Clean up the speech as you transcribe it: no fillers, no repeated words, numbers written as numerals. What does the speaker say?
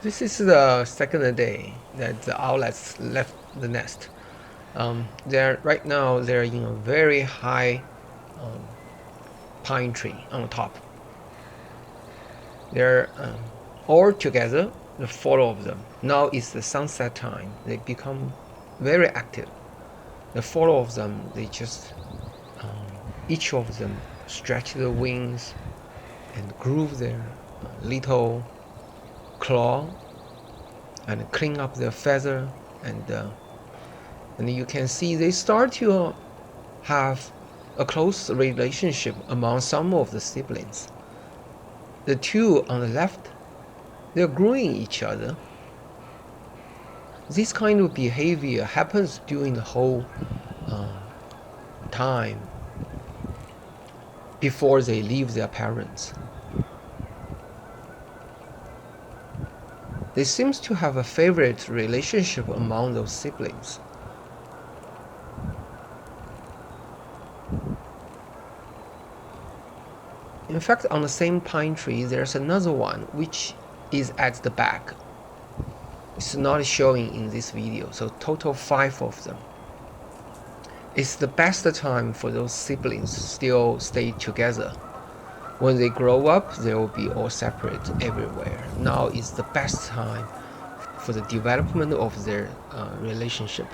This is the second day that the owlets left the nest. Right now they're in a very high pine tree on top. They're all together, the four of them. Now it's the sunset time. They become very active. The four of them, they just each of them stretch their wings and groove their little claw and clean up their feather, and you can see they start to have a close relationship among some of the siblings. The two on the left, they're grooming each other. This kind of behavior happens during the whole time before they leave their parents. They seem to have a favorite relationship among those siblings. In fact, on the same pine tree, there's another one which is at the back. It's not showing in this video, so total 5 of them. It's the best time for those siblings still stay together. When they grow up, they will be all separate everywhere. Now is the best time for the development of their relationship.